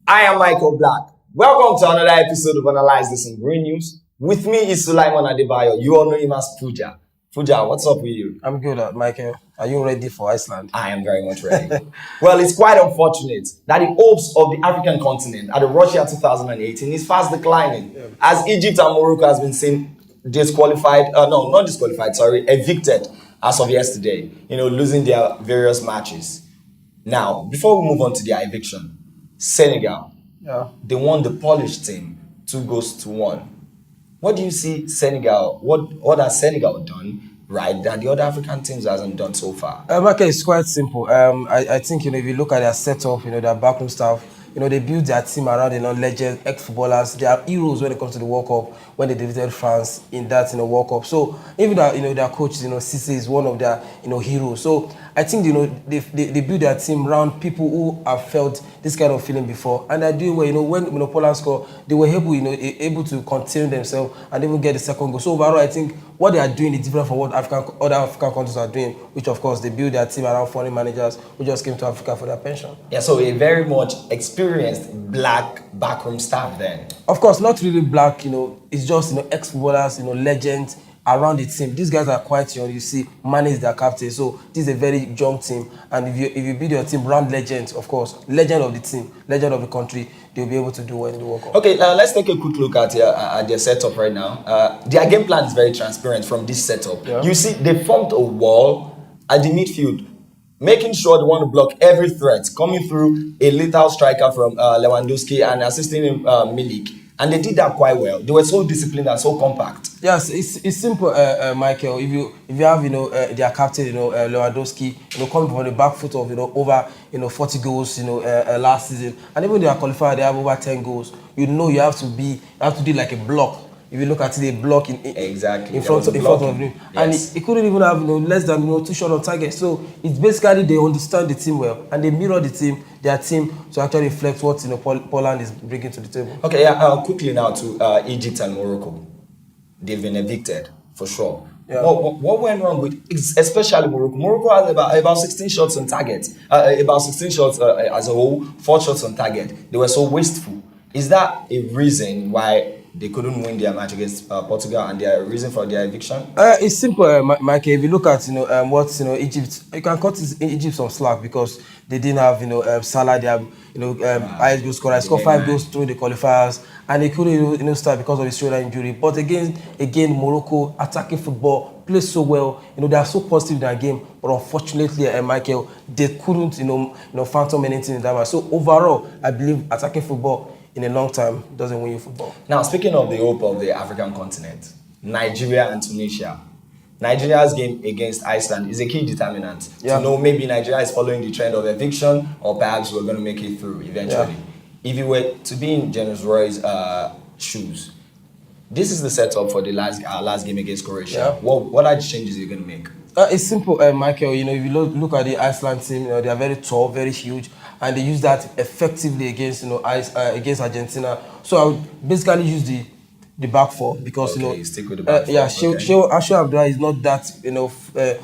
I am Michael Black. Welcome to another episode of Analyze This in Green News. With me is Sulaiman Adebayo. You all know him as Puja. Puja, what's up with you? I'm good, Michael. Are you ready for Iceland? I am very much ready. Well, it's quite unfortunate that the hopes of the African continent at the Russia 2018 is fast declining, as Egypt and Morocco has been seen evicted as of yesterday, losing their various matches. Now, before we move on to their eviction, Senegal, they won the Polish team 2-1. What do you see Senegal, what has Senegal done right that the other African teams hasn't done so far? Okay, it's quite simple. I think, if you look at their setup, their backroom staff, they build their team around, legends, ex-footballers. They are heroes when it comes to the World Cup, when they defeated France in that, World Cup. So even that, their coach, Cisse is one of their, heroes. So I think, they build their team around people who have felt this kind of feeling before. And they're doing well, when Poland scored, they were able to contain themselves and even get the second goal. So overall, I think what they are doing is different from what other African countries are doing, which of course they build their team around foreign managers who just came to Africa for their pension. Yeah, so a very much experienced black backroom staff then. Of course, not really black, it's just ex-footballers, legends around the team. These guys are quite young. You see, Mane is their captain, so this is a very young team. And if you build your team around legends, of course, legend of the team, legend of the country, they'll be able to do well in the World Cup. Okay, let's take a quick look at their setup right now. Their game plan is very transparent from this setup. Yeah. You see, they formed a wall at the midfield, making sure they want to block every threat coming through a lethal striker from Lewandowski and assisting him, Milik. And they did that quite well. They were so disciplined and so compact. Yes, it's simple, Michael. If you have their captain, Lewandowski, coming from the back foot of over 40 goals, last season, and even their qualifier, they have over 10 goals. You have to do like a block. If you look at it, a block in front of him, yes. And he couldn't even have less than 2 shots on target. So it's basically they understand the team well and they mirror their team to actually reflect what Poland is bringing to the table. Okay, yeah. Quickly now to Egypt and Morocco. They've been evicted for sure. Yeah. What went wrong with especially Morocco? Morocco has about 16 shots on target. About 16 shots as a whole, 4 shots on target. They were so wasteful. Is that a reason why they couldn't win their match against Portugal and their reason for their eviction? It's simple, Mike. If you look at what Egypt, you can cut Egypt some slack because they didn't have Salah. They have highest goal scorer. Scored 5 goals through the qualifiers, and they couldn't start because of his shoulder injury. But again, Morocco attacking football, plays so well. They are so positive in their game, but unfortunately, Michael, they couldn't phantom anything in that match. So overall, I believe attacking football in a long time doesn't win you football. Now, speaking of the hope of the African continent, Nigeria and Tunisia. Nigeria's game against Iceland is a key determinant to know maybe Nigeria is following the trend of eviction or perhaps we're going to make it through eventually. Yeah. If you were to be in James Roy's shoes, this is the setup for the last game against Croatia. Yeah. What are the changes you're going to make? It's simple, Michael. If you look at the Iceland team, they are very tall, very huge, and they use that effectively against against Argentina. So I would basically use the back four because you stick with the back four. Shehu Abdullah is not that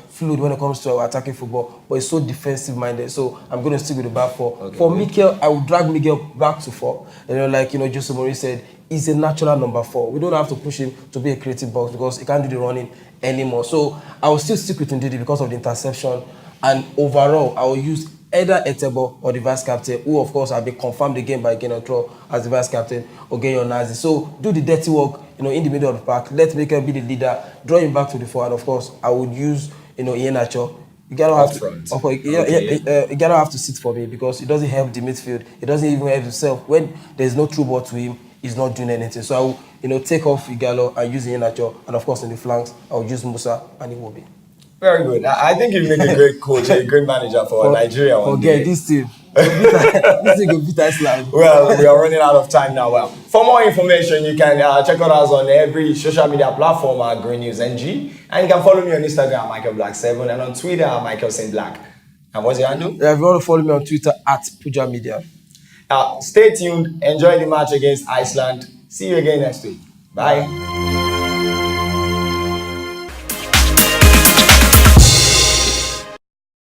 fluid when it comes to attacking football, but he's so defensive minded. So I'm going to stick with the back four. Okay, for Mikel, I would drag Miguel back to 4. Like Jose Mourinho said, he's a natural number 4. We don't have to push him to be a creative box because he can't do the running anymore. So I will still stick with Ndidi because of the interception, and overall I will use either Etebo or the vice captain, who of course have been confirmed again by Genotro as the vice captain, Ogeyo Nazi. So do the dirty work, in the middle of the park. Let Mikel be the leader, draw him back to the 4, and of course I would use Iheanacho. You gotta have to sit for me because it doesn't help the midfield. It doesn't even help himself. When there's no true ball to him, he's not doing anything. So I will take off Igalo and use Iheanacho, and of course in the flanks I will use Musa and Iwobi. Very good. I think you make a great coach, a great manager for Nigeria. Okay, this team. This thing will beat Iceland. Well, we are running out of time now. Well, for more information, you can check out us on every social media platform at Green News NG. And you can follow me on Instagram, Michael Black 7, and on Twitter, Michael St. Black. And what's your handle? Yeah, if you want to follow me on Twitter, @Puja Media. Stay tuned. Enjoy the match against Iceland. See you again next week. Bye.